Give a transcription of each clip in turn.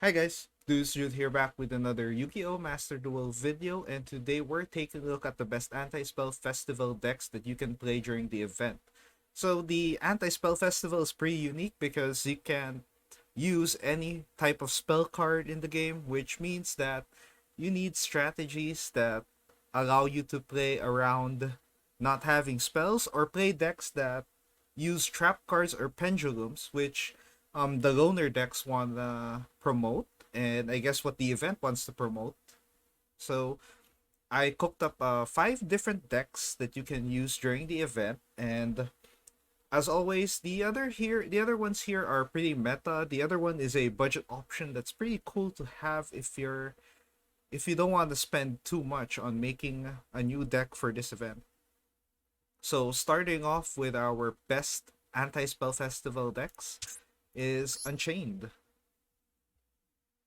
Hi guys, Deuce Jude here back with another Yu-Gi-Oh! Master Duel video, and today we're taking a look at the best anti-spell festival decks that you can play during the event. So the anti-spell festival is pretty unique because you can use any type of spell card in the game, which means that you need strategies that allow you to play around not having spells or play decks that use trap cards or pendulums, which the loner decks want to promote, and I guess what the event wants to promote. So I cooked up five different decks that you can use during the event, and as always, the other ones here are pretty meta. The other one is a budget option that's pretty cool to have if you don't want to spend too much on making a new deck for this event. So starting off with our best anti-spell festival decks is Unchained.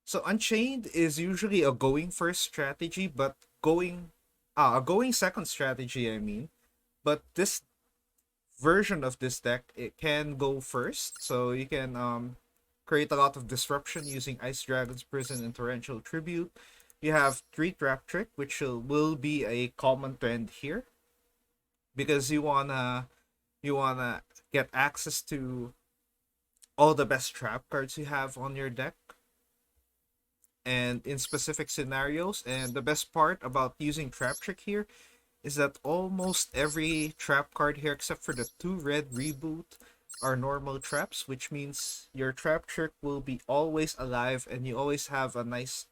So Unchained is usually a going first strategy, but a going second strategy, I mean. But this version of this deck, it can go first. So you can create a lot of disruption using Ice Dragon's Prison and Torrential Tribute. You have three Trap Trick, which will be a common trend here because you wanna get access to all the best trap cards you have on your deck and in specific scenarios. And the best part about using Trap Trick here is that almost every trap card here, except for the 2 red reboot, are normal traps, which means your Trap Trick will be always alive and you always have a nice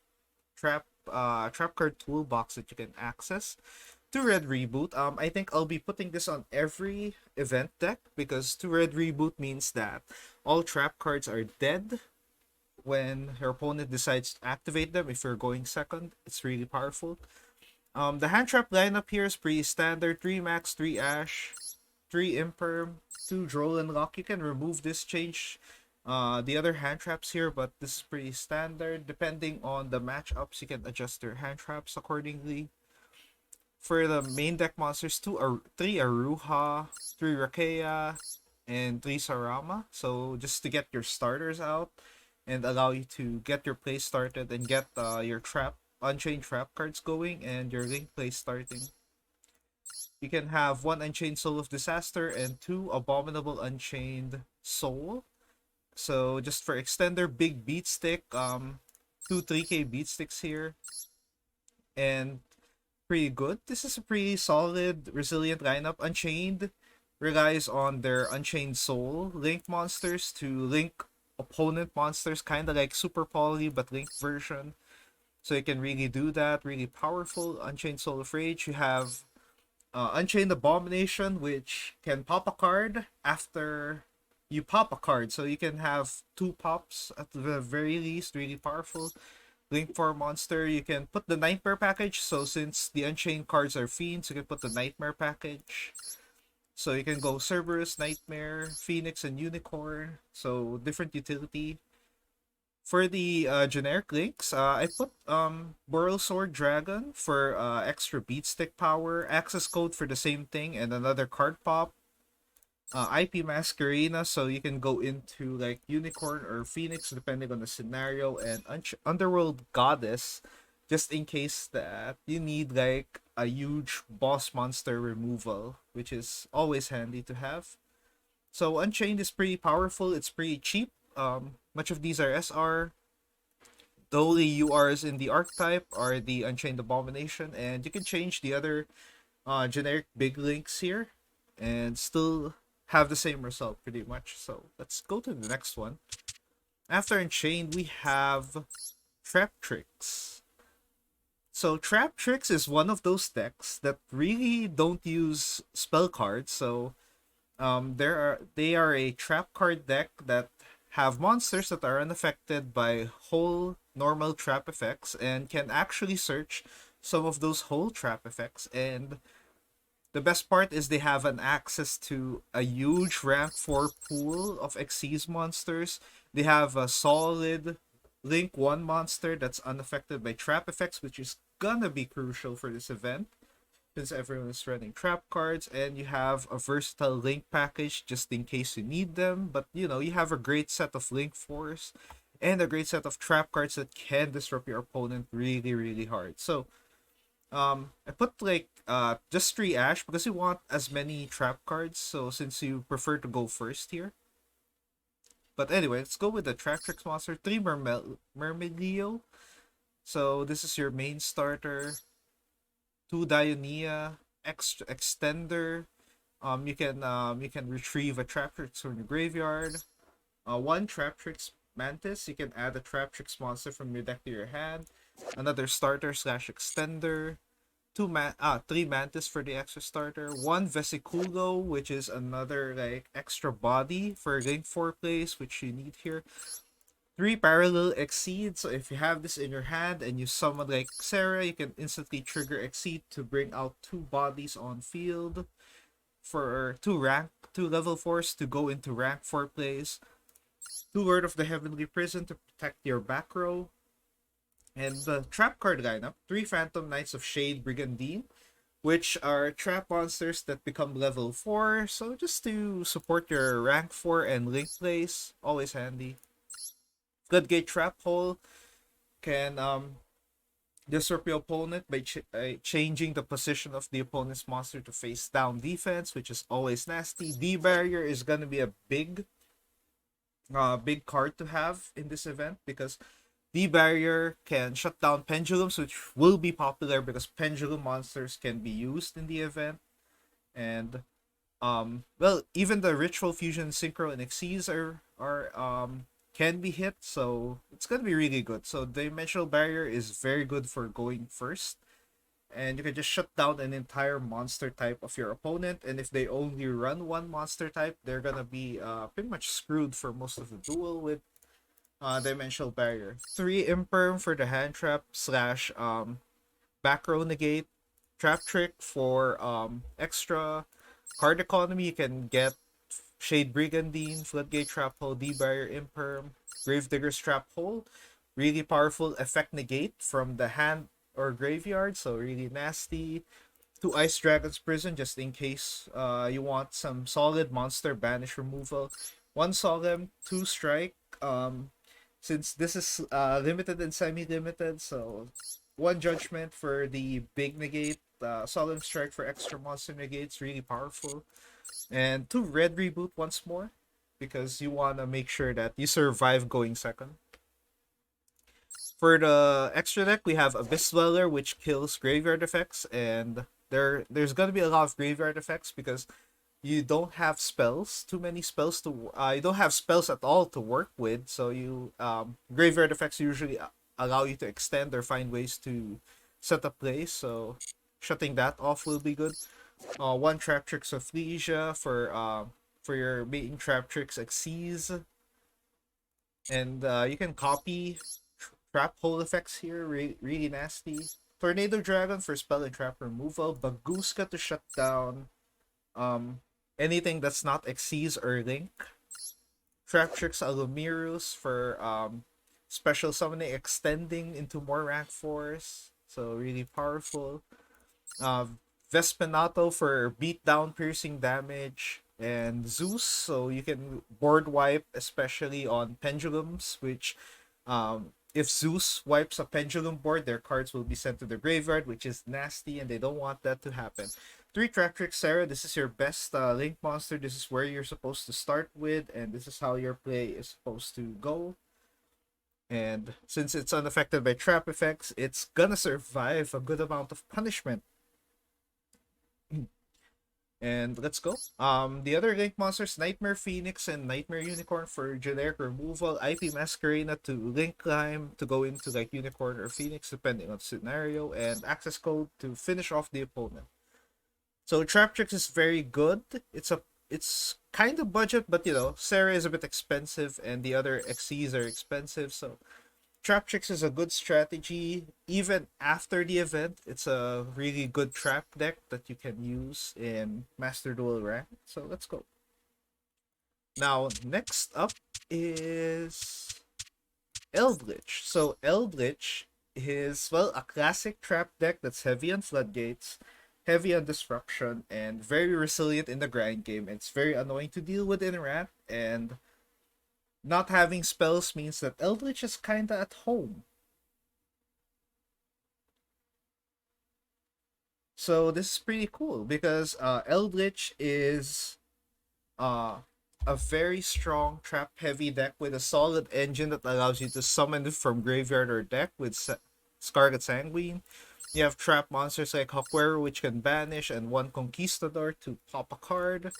trap card toolbox that you can access. 2 red reboot. I think I'll be putting this on every event deck because 2 red reboot means that all trap cards are dead when your opponent decides to activate them. If you're going second, it's really powerful. The hand trap lineup here is pretty standard: 3 Max, 3 Ash, 3 Imperm, 2 Droll and Lock. You can remove this, change the other hand traps here, but this is pretty standard. Depending on the matchups, you can adjust your hand traps accordingly. For the main deck monsters, 3 Aruha, 3 Rakea, and 3 Sarama. So just to get your starters out and allow you to get your play started and get your Unchained trap cards going and your link play starting. You can have 1 Unchained Soul of Disaster and 2 Abominable Unchained Soul. So just for extender, big beat stick, 2 3K beat sticks here, and pretty good. This is a pretty solid, resilient lineup. Unchained relies on their Unchained Soul link monsters to link opponent monsters, kind of like Super Poly but linked version. So you can really do that. Really powerful. Unchained Soul of Rage. You have Unchained Abomination, which can pop a card after you pop a card. So you can have 2 pops at the very least. Really powerful. Link for monster, you can put the Nightmare package. So since the Unchained cards are fiends, you can put the Nightmare package. So you can go Cerberus, Nightmare, Phoenix, and Unicorn. So different utility. For the generic links, I put Boral Sword Dragon for extra beat stick power, access code for the same thing, and another card pop. IP Masquerena, so you can go into like Unicorn or Phoenix depending on the scenario, and Underworld Goddess, just in case that you need like a huge boss monster removal, which is always handy to have. So Unchained is pretty powerful. It's pretty cheap. Much of these are SR. The only URs in the archetype are the Unchained Abomination, and you can change the other generic big links here and still have the same result pretty much. So let's go to the next one. After Unchained, we have Trap Tricks. So Trap Tricks is one of those decks that really don't use spell cards. So they are a trap card deck that have monsters that are unaffected by whole normal trap effects and can actually search some of those whole trap effects. And the best part is they have an access to a huge rank 4 pool of Xyz monsters. They have a solid Link 1 monster that's unaffected by trap effects, which is gonna be crucial for this event since everyone is running trap cards. And you have a versatile Link package just in case you need them. But you know, you have a great set of Link 4s. and a great set of trap cards that can disrupt your opponent really, really hard. So, I put like just 3 ash because you want as many trap cards. So since you prefer to go first here, but anyway, let's go with the Trap Tricks monster. 3 Mermelio. So this is your main starter. 2 Dionia, extender. You can retrieve a Trap Tricks from your graveyard. 1 Trap Tricks Mantis. You can add a Trap Tricks monster from your deck to your hand. Another starter slash extender. 3 Mantis for the extra starter. 1 Vesiculo, which is another like extra body for Link 4 plays, which you need here. 3 Parallel Exceed. So if you have this in your hand and you summon like Sarah, you can instantly trigger Exceed to bring out 2 bodies on field for 2 level 4s to go into rank 4 plays. 2 Lord of the Heavenly Prison to protect your back row. And the trap card lineup: 3 Phantom Knights of Shade Brigandine, which are trap monsters that become level 4. So just to support your rank 4 and link plays, always handy. Floodgate Trap Hole can disrupt your opponent by changing the position of the opponent's monster to face down defense, which is always nasty. D-Barrier is gonna be a big card to have in this event because D-Barrier can shut down pendulums, which will be popular because pendulum monsters can be used in the event. And well, even the Ritual Fusion, Synchro, and Xyz are can be hit, so it's gonna be really good. So Dimensional Barrier is very good for going first, and you can just shut down an entire monster type of your opponent. And if they only run 1 monster type, they're gonna be pretty much screwed for most of the duel with Dimensional Barrier. 3 Imperm for the hand trap slash back row negate. Trap Trick for extra card economy. You can get Shade Brigandine, Floodgate Trap Hole, D-Barrier Imperm, Gravedigger's Trap Hole. Really powerful effect negate from the hand or graveyard, so really nasty. 2 Ice Dragon's Prison, just in case you want some solid monster banish removal. 1 Solemn, 2 Strike. Since this is limited and semi-limited, so 1 Judgment for the big negate. Solemn Strike for extra monster negates, really powerful. And 2 Red Reboot once more, because you want to make sure that you survive going second. For the extra deck, we have Abyss Dweller, which kills graveyard effects, and there's gonna be a lot of graveyard effects because you don't have spells, too many spells to you don't have spells at all to work with, so you graveyard effects usually allow you to extend or find ways to set up plays, so shutting that off will be good. 1 Trap Tricks of Leisure for your main Trap Tricks Xyz, and you can copy trap hole effects here, really nasty. Tornado Dragon for spell and trap removal. Baguska to shut down anything that's not Xyz or Link. Trap Tricks Alumirus for special summoning, extending into more rank 4s, so really powerful. Vespinato for beatdown piercing damage, and Zeus, so you can board wipe, especially on pendulums, which if Zeus wipes a pendulum board, their cards will be sent to the graveyard, which is nasty, and they don't want that to happen. 3 Trap Trick Sarah, this is your best Link monster. This is where you're supposed to start with, and this is how your play is supposed to go. And since it's unaffected by trap effects, it's gonna survive a good amount of punishment. And let's go. The other Link monsters: Nightmare Phoenix and Nightmare Unicorn for generic removal. IP Masquerena to Link Climb to go into like Unicorn or Phoenix depending on the scenario, and Access Code to finish off the opponent. So Trap Tricks is very good. It's kind of budget, but you know, Sarah is a bit expensive and the other XCs are expensive, so Trap Tricks is a good strategy. Even after the event, it's a really good trap deck that you can use in Master Duel rank. So let's go. Now, next up is Eldritch. So Eldritch is, well, a classic trap deck that's heavy on floodgates, heavy on disruption, and very resilient in the grind game. It's very annoying to deal with in rank, and Not having spells means that Eldritch is kinda at home. So this is pretty cool because Eldritch is uh, a very strong trap heavy deck with a solid engine that allows you to summon it from graveyard or deck with Scarlet Sanguine. You have trap monsters like Hakwero, which can banish, and one Conquistador to pop a card.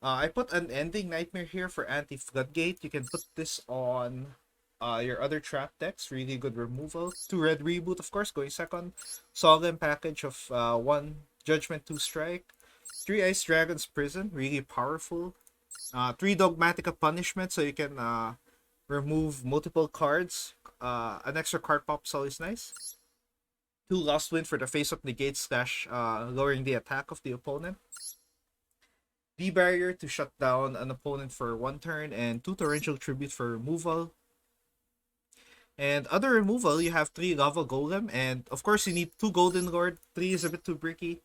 I put an Ending Nightmare here for Anti Floodgate. You can put this on your other trap decks. Really good removal. 2 red reboot, of course, going second. Solemn package of 1 Judgment, 2 strike. 3 Ice Dragon's Prison, really powerful. 3 Dogmatica Punishment, so you can remove multiple cards. An extra card pop is always nice. 2 Lost Wind for the face of negate slash lowering the attack of the opponent. D-Barrier to shut down an opponent for 1 turn, and 2 Torrential Tribute for removal. And other removal, you have 3 Lava Golem, and of course you need 2 Golden Lord. 3 is a bit too bricky.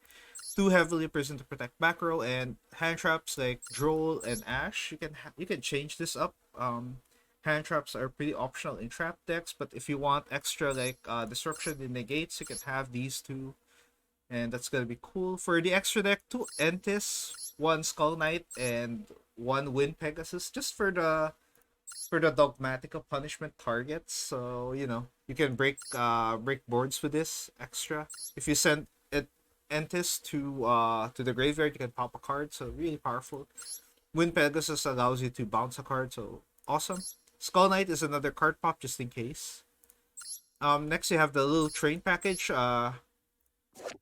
2 Heavily Prison to protect back row, and hand traps like Droll and Ash. You can change this up. Hand traps are pretty optional in trap decks, but if you want extra like disruption in negates, you can have these two, and that's gonna be cool. For the extra deck, 2 Entis, 1 Skull Knight, and 1 Wind Pegasus, just for the Dogmatica punishment targets. So you can break boards with this extra. If you send it Entis to the graveyard, you can pop a card. So really powerful. Wind Pegasus allows you to bounce a card. So awesome. Skull Knight is another card pop just in case. Next you have the little train package.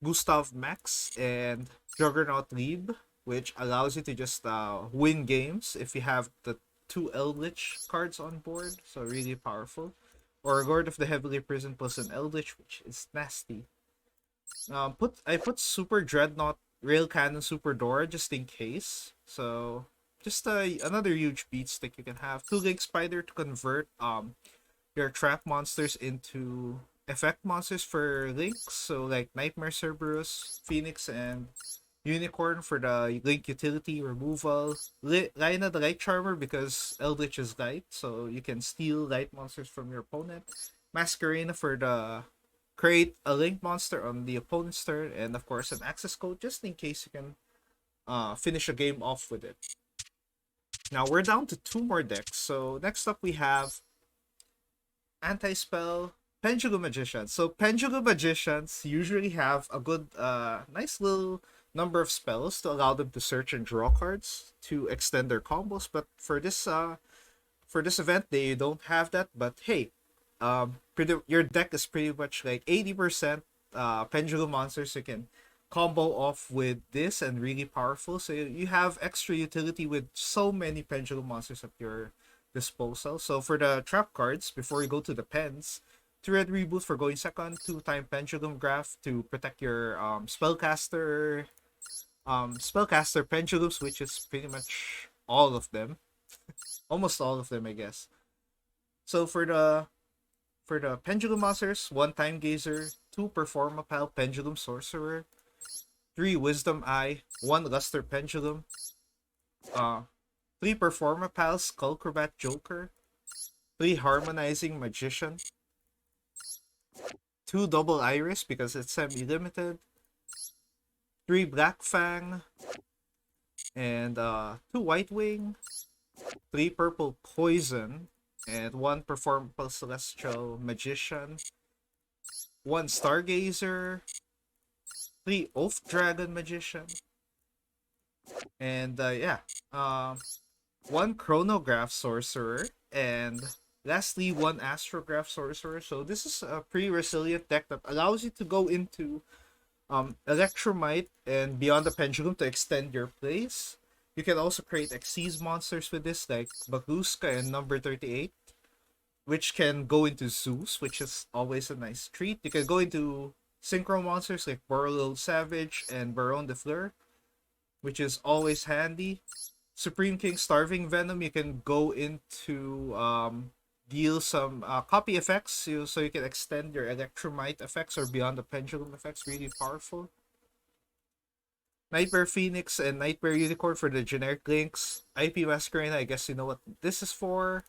Gustav Max and Juggernaut Leeb, which allows you to just win games if you have the 2 Eldritch cards on board. So really powerful. Or Lord of the Heavily Prison plus an Eldritch, which is nasty. I put Super Dreadnought Rail Cannon Super Dora just in case. So just another huge beat stick you can have. 2 Link Spider to convert your trap monsters into effect monsters for links. So like Nightmare Cerberus, Phoenix, and Unicorn for the Link utility removal. Lina the Light Charmer because Eldritch is light, so you can steal light monsters from your opponent. Masquerena for the create a Link monster on the opponent's turn, and of course an access code just in case you can finish a game off with it. Now we're down to 2 more decks. So next up we have Anti-Spell Pendulum Magicians. So Pendulum Magicians usually have a good, nice little number of spells to allow them to search and draw cards to extend their combos. But for this event, they don't have that. But hey, your deck is pretty much like 80% Pendulum monsters. You can combo off with this and really powerful. So you have extra utility with so many Pendulum monsters at your disposal. So for the trap cards, before you go to the pens, 2 red reboot for going second, 2 time Pendulum Graph to protect your spellcaster pendulums, which is pretty much all of them. Almost all of them, I guess. So for the Pendulum Monsters, 1 Time Gazer, 2 Performapal Pendulum Sorcerer, 3 Wisdom Eye, 1 Luster Pendulum, 3 Performapal Skullcrobat Joker, 3 Harmonizing Magician, 2 Double Iris because it's semi-limited, 3 Black Fang, and 2 White Wing, 3 Purple Poison, and 1 Performapal Celestial Magician, 1 Stargazer, 3 Oath Dragon Magician, and 1 Chronograph Sorcerer, and lastly 1 Astrograph Sorcerer. So this is a pretty resilient deck that allows you to go into Electromite and Beyond the Pendulum to extend your plays. You can also create Xyz monsters with this, like Baguska and Number 38, which can go into Zeus, which is always a nice treat. You can go into Synchro monsters like Borrelil Savage and Baron de Fleur, which is always handy. Supreme King Starving Venom, you can go into deal some copy effects so you can extend your Electromite effects or Beyond the Pendulum effects. Really powerful. Nightmare Phoenix and Nightmare Unicorn for the generic links. IP Masquerade, I guess you know what this is for.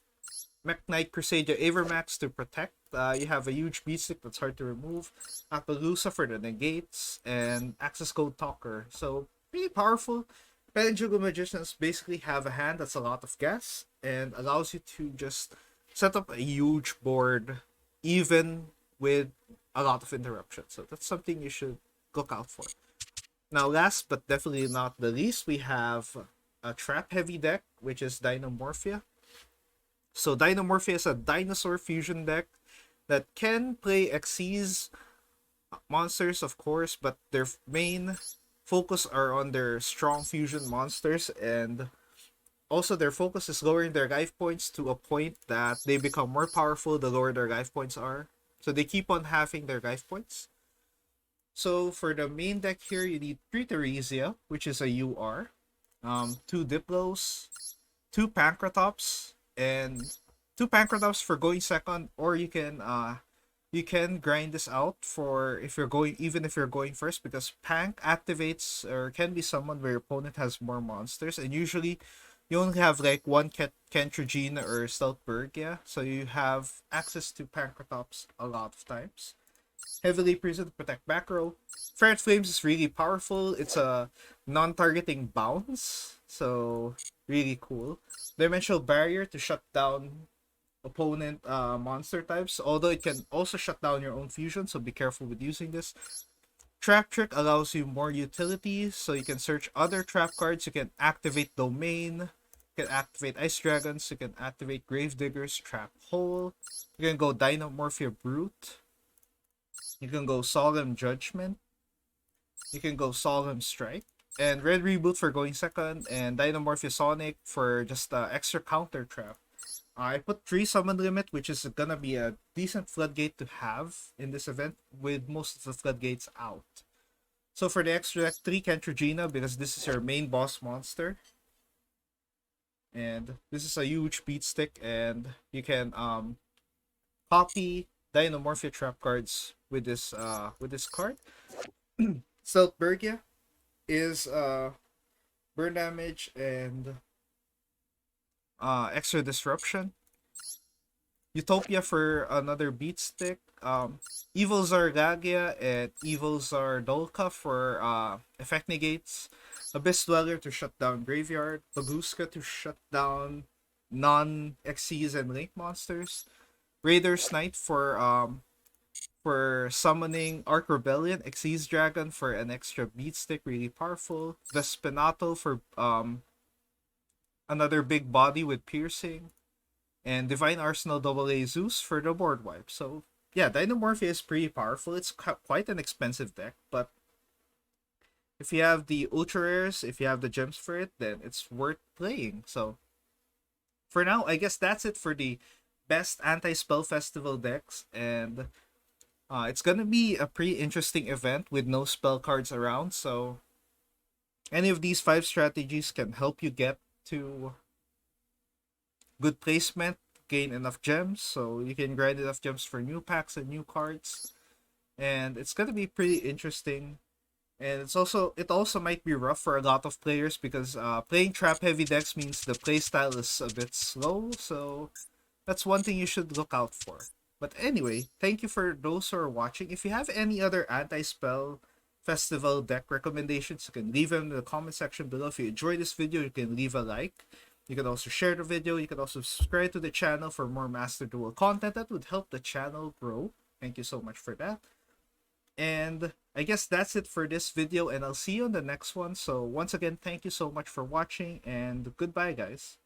Mech Knight Crusader Avermax to protect. You have a huge beatstick that's hard to remove. Appaloosa for the negates, and Access Code Talker. So pretty powerful. Pelagical Magicians basically have a hand that's a lot of gas and allows you to just set up a huge board even with a lot of interruptions. So that's something you should look out for. Now, last but definitely not the least, we have a trap heavy deck, which is Dynamorphia. So Dynamorphia is a dinosaur fusion deck that can play Xyz monsters, of course, but their main focus are on their strong fusion monsters, and also their focus is lowering their life points to a point that they become more powerful the lower their life points are. So they keep on halving their life points. So for the main deck here, you need 3 Theresia, which is a UR, 2 Diplos, 2 Pancratops, and 2 Pancratops for going second, or you can grind this out for if you're going even if you're going first, because Pank activates or can be summoned where your opponent has more monsters, and usually you only have like one Kentrogena or Stealthbergia, so you have access to Pancratops a lot of times. Heavily Prison to protect back row. Ferret Flames is really powerful. It's a non-targeting bounce, so really cool. Dimensional Barrier to shut down opponent monster types, although it can also shut down your own fusion, so be careful with using this. Trap Trick allows you more utility, so you can search other trap cards, you can activate Domain, you can activate Ice Dragons, you can activate Gravediggers, Trap Hole, you can go Dynamorphia Brute, you can go Solemn Judgment, you can go Solemn Strike, and Red Reboot for going second, and Dynamorphia Sonic for just extra counter trap. I put 3 summon limit, which is gonna be a decent floodgate to have in this event with most of the floodgates out. So for the extra deck, 3 Kentrogena, because this is your main boss monster. And this is a huge beat stick, and you can copy Dynamorphia trap cards with this card. Stealthbergia is burn damage and extra disruption. Utopia for another beat stick. Evil Zargagia and Evil Zardolka for effect negates. Abyss Dweller to shut down Graveyard. Baguska to shut down non-Xyz and Link monsters. Raider's Knight for summoning Arc Rebellion. Xyz Dragon for an extra beat stick, really powerful. Vespinato for another big body with piercing, and Divine Arsenal AA Zeus for the board wipe. So yeah, Dynamorphia is pretty powerful. It's quite an expensive deck, but if you have the ultra rares, if you have the gems for it, then it's worth playing. So for now, I guess that's it for the best anti-spell festival decks, and it's gonna be a pretty interesting event with no spell cards around. So any of these 5 strategies can help you get to good placement, gain enough gems, so you can grind enough gems for new packs and new cards, and it's gonna be pretty interesting. And it also might be rough for a lot of players, because playing trap heavy decks means the playstyle is a bit slow, so that's one thing you should look out for. But anyway, thank you for those who are watching. If you have any other anti-spell festival deck recommendations, you can leave them in the comment section below. If you enjoyed this video, you can leave a like. You can also share the video. You can also subscribe to the channel for more Master Duel content. That would help the channel grow. Thank you so much for that. And I guess that's it for this video, and I'll see you on the next one. So once again, thank you so much for watching, and goodbye, guys.